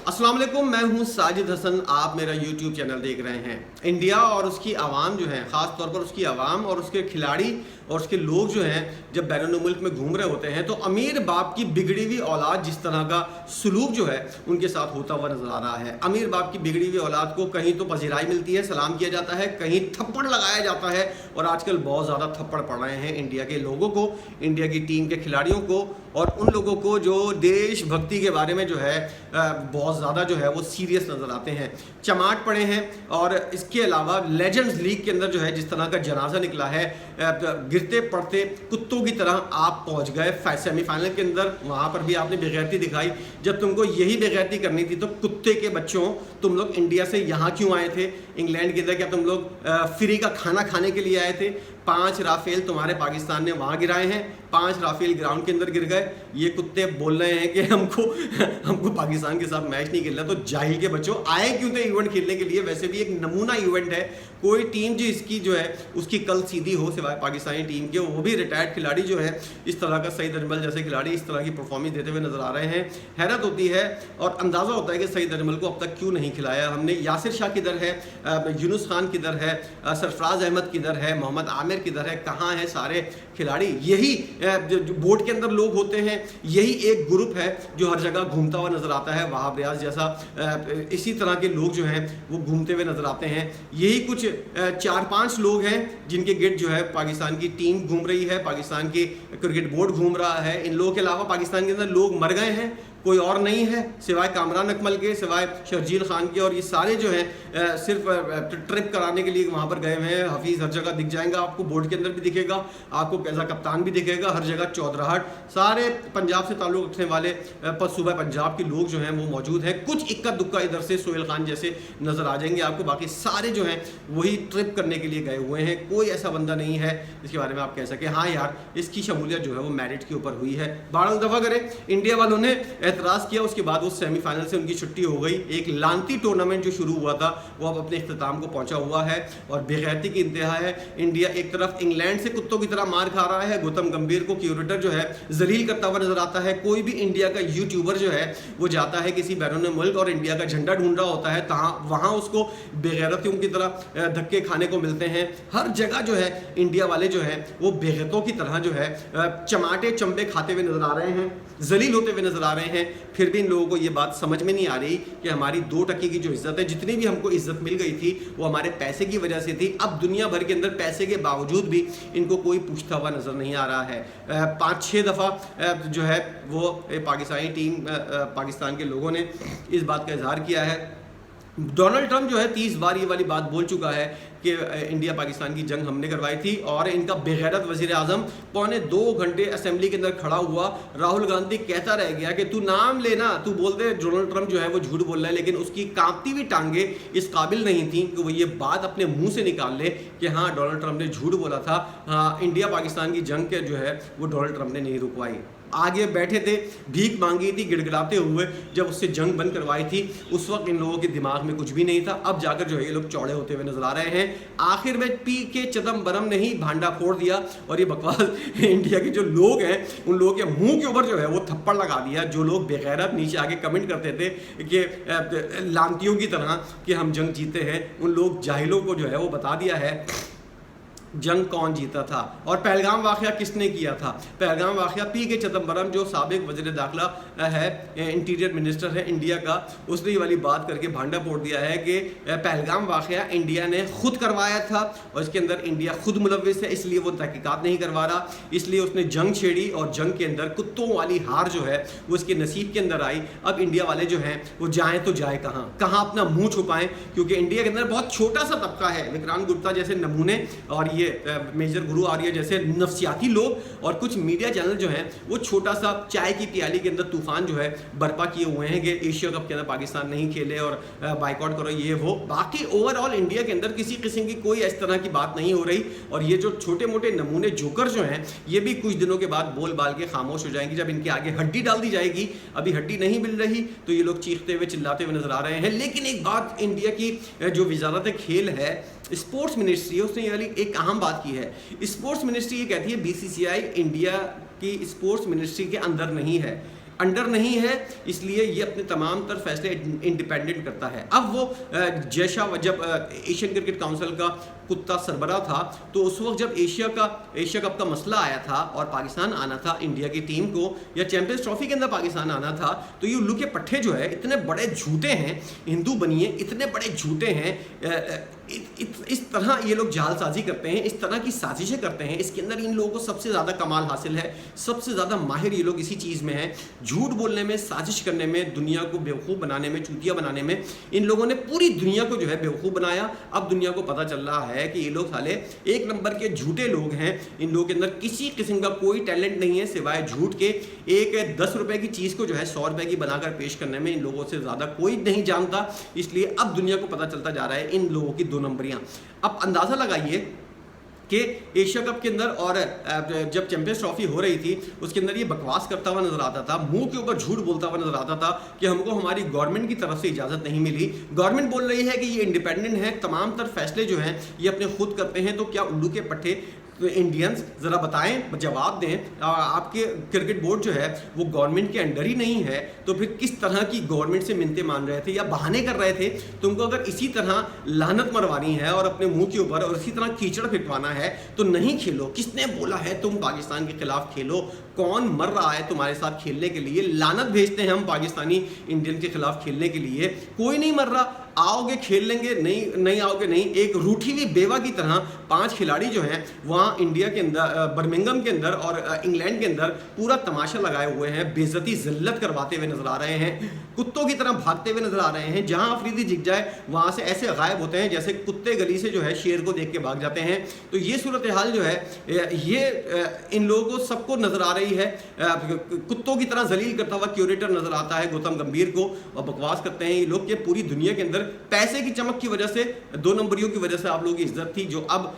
अस्सलाम वालेकुम, मैं हूं साजिद हसन। आप मेरा YouTube चैनल देख रहे हैं। इंडिया और उसकी आवाम जो है, ख़ास तौर पर उसकी आवाम और उसके खिलाड़ी और उसके लोग जो हैं, जब बैरून मुल्क में घूम रहे होते हैं तो अमीर बाप की बिगड़ी हुई औलाद जिस तरह का सलूक जो है उनके साथ होता हुआ नजर आ रहा है। अमीर बाप की बिगड़ी हुई औलाद को कहीं तो पजीराई मिलती है, सलाम किया जाता है, कहीं थप्पड़ लगाया जाता है। और आजकल बहुत ज़्यादा थप्पड़ पड़ रहे हैं इंडिया के लोगों को, इंडिया की टीम के खिलाड़ियों को और उन लोगों को जो देशभक्ति के बारे में जो है बहुत ज़्यादा जो है वो सीरियस नज़र आते हैं। चमाट पड़े हैं। और इसके अलावा लेजेंड्स लीग के अंदर जो है जिस तरह का जनाजा निकला है, गिरते पड़ते कुत्तों की तरह आप पहुंच गए सेमीफाइनल के अंदर, वहाँ पर भी आपने बेगैरती दिखाई। जब तुमको यही बेगैरती करनी थी तो कुत्ते के बच्चों, तुम लोग इंडिया से यहाँ क्यों आए थे? इंग्लैंड के अंदर क्या तुम लोग फ्री का खाना खाने के लिए आए थे? 5 राफेल तुम्हारे पाकिस्तान ने वहाँ गिराए हैं, 5 राफेल ग्राउंड के अंदर गिर गए। ये कुत्ते बोल रहे हैं कि हमको पाकिस्तान के साथ मैच नहीं खेलना। तो जाहिल के बच्चों, आए क्यों थे इवेंट खेलने के लिए? वैसे भी एक नमूना इवेंट है। कोई टीम जो इसकी जो है उसकी कल सीधी हो सिवाय पाकिस्तानी टीम के, वो भी रिटायर्ड खिलाड़ी जो है इस तरह का, सईद अजमल जैसे खिलाड़ी इस तरह की परफॉर्मेंस देते हुए नजर आ रहे हैं। हैरत होती है और अंदाज़ा होता है कि सईद अजमल को अब तक क्यों नहीं खिलाया हमने। यासिर शाह किधर है, यूनुस खान किधर है, सरफराज अहमद किधर है, मोहम्मद आमिर किधर है, कहाँ है सारे खिलाड़ी? यही जो बोर्ड के अंदर लोग होते हैं, यही एक ग्रुप है जो हर जगह घूमता हुआ नजर आता है। वहाब रियाज जैसा इसी तरह के लोग जो हैं वो घूमते हुए नजर आते हैं। यही कुछ 4-5 लोग हैं जिनके गिर्द जो है पाकिस्तान की टीम घूम रही है, पाकिस्तान की क्रिकेट बोर्ड घूम रहा है। इन लोगों के अलावा पाकिस्तान के अंदर लोग मर गए हैं, कोई और नहीं है सिवाय कामरान अकमल के, सिवाय शर्जील खान के। और ये सारे जो हैं सिर्फ ट्रिप कराने के लिए वहाँ पर गए हुए हैं। हफीज़ हर जगह दिख जाएगा आपको, बोर्ड के अंदर भी दिखेगा आपको, कैसा कप्तान भी दिखेगा, हर जगह चौधराहट। सारे पंजाब से ताल्लुक़ रखने वाले सूबा पंजाब के लोग जो हैं वो मौजूद हैं। कुछ इक्का दुक्का इधर से सोहेल खान जैसे नज़र आ जाएंगे आपको, बाकी सारे जो हैं वही ट्रिप करने के लिए गए हुए हैं। कोई ऐसा बंदा नहीं है जिसके बारे में आप कह सकें हाँ यार इसकी शमूलियत जो है वो मेरिट के ऊपर हुई है। बहरहाल दफ़ा करें, इंडिया वालों ने एतराज़ किया, उसके बाद वो सेमीफाइनल से उनकी छुट्टी हो गई। एक लानती टूर्नामेंट जो शुरू हुआ था वो अब अपने इख्तिताम को पहुंचा हुआ है और बेगैरती की इंतहा है। इंडिया एक तरफ इंग्लैंड से कुत्तों की तरह मार खा रहा है, गौतम गंभीर को क्यूरेटर जो है जलील करता हुआ नजर आता है। कोई भी इंडिया का यूट्यूबर जो है वो जाता है किसी बैरून मुल्क और इंडिया का झंडा ढूंढ रहा होता है, वहाँ उसको बेगैरतियों की तरह धक्के खाने को मिलते हैं। हर जगह जो है इंडिया वाले जो है वो बेगैरतों की तरह जो है चमाटे चंबे खाते हुए नजर आ रहे हैं, जलील होते हुए नजर आ रहे हैं। फिर भी इन लोगों को ये बात समझ में नहीं आ रही कि हमारी 2 टके की जो इज्जत है, जितनी भी हमको इज्जत मिल गई थी वो हमारे पैसे की वजह से थी। अब दुनिया भर के अंदर पैसे के बावजूद भी इनको कोई पूछता हुआ नजर नहीं आ रहा है। 5-6 दफ़ा जो है वो पाकिस्तानी टीम, पाकिस्तान के लोगों ने इस बात का इजहार किया है। डोनाल्ड ट्रंप जो है 30 बार ये वाली बात बोल चुका है कि इंडिया पाकिस्तान की जंग हमने करवाई थी। और इनका बेगैरत वज़ीर आज़म 2.25 घंटे असेंबली के अंदर खड़ा हुआ, राहुल गांधी कहता रह गया कि तू नाम लेना, तू बोलते डोनाल्ड ट्रंप जो है वो झूठ बोल रहा है, लेकिन उसकी कांपती हुई टांगे इस काबिल नहीं थी कि वो ये बात अपने मुंह से निकाल ले कि हाँ डोनाल्ड ट्रंप ने झूठ बोला था। हाँ, इंडिया पाकिस्तान की जंग के जो है वो डोनाल्ड ट्रंप ने नहीं रुकवाई। आगे बैठे थे, भीख मांगी थी गिड़गिड़ाते हुए जब उससे जंग बंद करवाई थी। उस वक्त इन लोगों के दिमाग में कुछ भी नहीं था। अब जाकर जो है ये लोग चौड़े होते हुए नजर आ रहे हैं। आखिर में पी के चिदम्बरम ने ही भांडा फोड़ दिया और ये बकवास इंडिया के जो लोग हैं उन लोगों के मुंह के ऊपर जो है वो थप्पड़ लगा दिया। जो लोग बेगैरत नीचे आके कमेंट करते थे कि लांतियों की तरह कि हम जंग जीते हैं, उन लोग जाहिलों को जो है वो बता दिया है जंग कौन जीता था और पहलगाम वाक़या किसने किया था। पहलगाम वाक़या पी के चिदम्बरम जो साबिक वज़ीर दाखिला है, इंटीरियर मिनिस्टर है इंडिया का, उसने ये वाली बात करके भांडा फोड़ दिया है कि पहलगाम वाक़या इंडिया ने खुद करवाया था और इसके अंदर इंडिया खुद मुलव्विस है, इसलिए वो तहकीकात नहीं करवा रहा, इसलिए उसने जंग छेड़ी और जंग के अंदर कुत्तों वाली हार जो है वो इसके नसीब के अंदर आई। अब इंडिया वाले जो हैं वो जाएँ तो जाए कहाँ अपना मुँह छुपाएँ, क्योंकि इंडिया के अंदर बहुत छोटा सा तबका है। विक्रांत गुप्ता जैसे नमूने और ये मेजर गुरु आर्य जैसे नफ्सियाती लोग और कुछ मीडिया चैनल जो हैं वो छोटा सा चाय की प्याली के अंदर तूफान जो है बर्पा किए हुए हैं कि एशिया कप के अंदर पाकिस्तान नहीं खेले और बाइकआउट करो ये वो। बाकी ओवरऑल इंडिया के अंदर किसी किस्म की कोई इस तरह की बात नहीं हो रही। और ये जो छोटे मोटे नमूने जोकर जो हैं ये भी कुछ दिनों के बाद बोल बाल के खामोश हो जाएंगी। जब इनके आगे हड्डी डाल दी जाएगी, अभी हड्डी नहीं मिल रही तो ये लोग चीखते हुए चिल्लाते हुए नजर आ रहे हैं। लेकिन एक बात इंडिया की जो वजारत खेल है, स्पोर्ट्स मिनिस्ट्री, उसने ये वाली एक अहम बात की है। स्पोर्ट्स मिनिस्ट्री ये कहती है BCCI इंडिया की स्पोर्ट्स मिनिस्ट्री के अंदर नहीं है। अंडर नहीं है, इसलिए ये अपने तमाम तर फैसले इंडिपेंडेंट करता है। अब वो जब एशियन क्रिकेट काउंसिल का कुत्ता सरबराह था, तो उस वक्त जब एशिया कप का मसला आया था और पाकिस्तान आना था इंडिया की टीम को, या चैंपियंस ट्रॉफी के अंदर पाकिस्तान आना था, तो ये उल्लू के पट्टे जो है इतने बड़े झूठे हैं, हिंदू बनिए इतने बड़े झूठे हैं, इस तरह ये लोग जालसाजी करते हैं, इस तरह की साजिशें करते हैं। इसके अंदर इन लोगों को सबसे ज़्यादा कमाल हासिल है, सबसे ज़्यादा माहिर ये लोग इसी चीज़ में हैं, झूठ बोलने में, साजिश करने में, दुनिया को बेवकूफ़ बनाने में, चूतिया बनाने में। इन लोगों ने पूरी दुनिया को जो है बेवकूफ़ बनाया। अब दुनिया को पता चल रहा है कि ये लोग साले एक नंबर के झूठे लोग हैं। इन लोगों के अंदर किसी किस्म का कोई टैलेंट नहीं है सिवाय झूठ के। एक 10 रुपए की चीज़ को जो है 100 रुपए की बनाकर पेश करने में इन लोगों से ज़्यादा कोई नहीं जानता। इसलिए अब दुनिया को पता चलता जा रहा है इन लोगों की 2 नंबरियाँ। अब अंदाज़ा लगाइए कि एशिया कप के अंदर और जब चैंपियंस ट्रॉफी हो रही थी उसके अंदर ये बकवास करता हुआ नजर आता था, मुंह के ऊपर झूठ बोलता हुआ नजर आता था कि हमको हमारी गवर्नमेंट की तरफ से इजाज़त नहीं मिली। गवर्नमेंट बोल रही है कि ये इंडिपेंडेंट है, तमाम तर फैसले जो हैं ये अपने खुद करते हैं। तो क्या उल्लू के पट्टे इंडियंस ज़रा बताएं, जवाब दें, आपके क्रिकेट बोर्ड जो है वो गवर्नमेंट के अंडर ही नहीं है, तो फिर किस तरह की गवर्नमेंट से मिन्नतें मान रहे थे या बहाने कर रहे थे? तुमको अगर इसी तरह लानत मरवानी है और अपने मुंह के ऊपर और इसी तरह कीचड़ फिटवाना है तो नहीं खेलो। किसने बोला है तुम पाकिस्तान के खिलाफ खेलो? कौन मर रहा है तुम्हारे साथ खेलने के लिए? लानत भेजते हैं हम पाकिस्तानी इंडियन के खिलाफ खेलने के लिए, कोई नहीं मर रहा। आओगे खेल लेंगे, नहीं आओगे नहीं। एक रूठी हुई बेवा की तरह 5 खिलाड़ी जो हैं वहाँ इंडिया के अंदर, बर्मिंघम के अंदर और इंग्लैंड के अंदर पूरा तमाशा लगाए हुए हैं, बेइज्जती जिल्लत करवाते हुए नजर आ रहे हैं, कुत्तों की तरह भागते हुए नजर आ रहे हैं। जहाँ अफरीदी दिख जाए वहाँ से ऐसे गायब होते हैं जैसे कुत्ते गली से जो है शेर को देख के भाग जाते हैं। तो ये सूरत हाल जो है ये इन लोगों को सबको नजर आ रही है। कुत्तों की तरह जलील करता हुआ क्यूरेटर नजर आता है गौतम गंभीर को, और बकवास करते हैं ये लोग कि पूरी दुनिया के अंदर पैसे की चमक की वजह से, 2 नंबरियों की वजह से आप लोगों की इज्जत थी, जो अब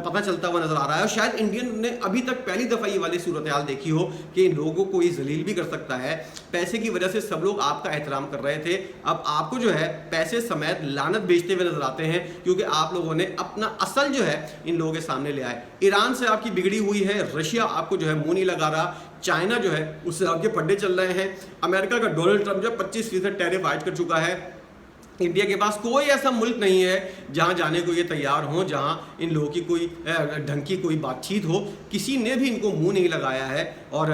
पता चलता हुआ नजर आ रहा है। और शायद इंडियन ने अभी तक पहली दफा ये वाली सूरत हाल देखी हो कि इन लोगों को ये जलील भी कर सकता है। पैसे की वजह से सब लोग आपका एहतराम कर रहे थे, अब आपको जो है पैसे समेत लानत बेचते हुए नजर आते हैं, क्योंकि आप लोगों ने अपना असल जो है इन लोगों के सामने ले आए। ईरान से आपकी बिगड़ी हुई है, रशिया आपको जो है मुंह नहीं लगा रहा, चाइना जो है उससे आपके पड्डे चल रहे हैं, अमेरिका का डोनाल्ड ट्रंप जो 25% टैरिफ ऐड कर चुका है। इंडिया के पास कोई ऐसा मुल्क नहीं है जहां जाने को ये तैयार हो, जहां इन लोगों की कोई ढंग की कोई बातचीत हो। किसी ने भी इनको मुंह नहीं लगाया है। और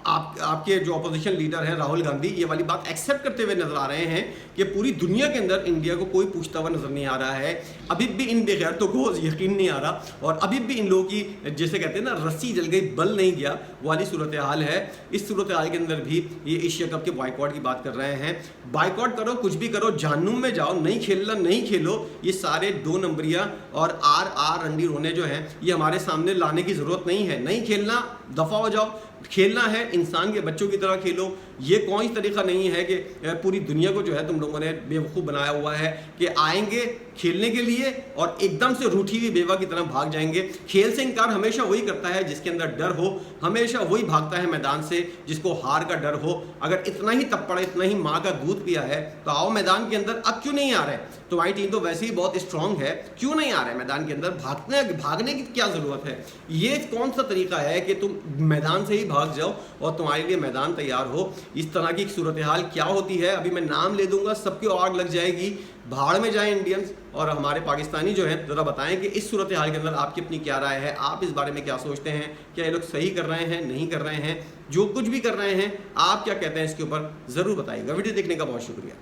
आपके जो अपोजिशन लीडर हैं राहुल गांधी ये वाली बात एक्सेप्ट करते हुए नजर आ रहे हैं कि पूरी दुनिया के अंदर इंडिया को कोई पूछता हुआ नजर नहीं आ रहा है। अभी भी इन बेगैरतों को यकीन नहीं आ रहा, और अभी भी इन लोगों की जैसे कहते हैं ना रस्सी जल गई बल नहीं गया वाली सूरत हाल है। इस सूरत हाल के अंदर भी ये एशिया कप के बॉयकॉट की बात कर रहे हैं। बॉयकॉट करो, कुछ भी करो, जहन्नुम में जाओ, नहीं खेलना नहीं खेलो। ये सारे 2 नंबरिया और आर रंडी रोने जो हैं ये हमारे सामने लाने की ज़रूरत नहीं है। नहीं खेलना, दफ़ा हो जाओ। खेलना है इंसान के बच्चों की तरह खेलो। ये कोई तरीका नहीं है कि पूरी दुनिया को जो है तुम लोगों ने बेवकूफ़ बनाया हुआ है कि आएंगे खेलने के लिए और एकदम से रूठी हुई बेवा की तरह भाग जाएंगे। खेल से इनकार हमेशा वही करता है जिसके अंदर डर हो, हमेशा वही भागता है मैदान से जिसको हार का डर हो। अगर इतना ही तप्पड़, इतना ही माँ का दूध पिया है तो आओ मैदान के अंदर। अब क्यों नहीं आ रहे? तुम्हारी टीम तो वैसे ही बहुत स्ट्रांग है, क्यों नहीं आ रहे मैदान के अंदर? भागने की क्या ज़रूरत है? ये कौन सा तरीका है कि तुम मैदान से ही भाग जाओ और तुम्हारे लिए मैदान तैयार हो? इस तरह की सूरत हाल क्या होती है अभी मैं नाम ले दूंगा, सबकी आग लग जाएगी। भाड़ में जाएं इंडियंस। और हमारे पाकिस्तानी जो है ज़रा बताएं कि इस सूरत हाल के अंदर आपकी अपनी क्या राय है, आप इस बारे में क्या सोचते हैं? क्या ये लोग सही कर रहे हैं, नहीं कर रहे हैं? जो कुछ भी कर रहे हैं आप क्या कहते हैं इसके ऊपर ज़रूर बताइएगा। वीडियो देखने का बहुत शुक्रिया।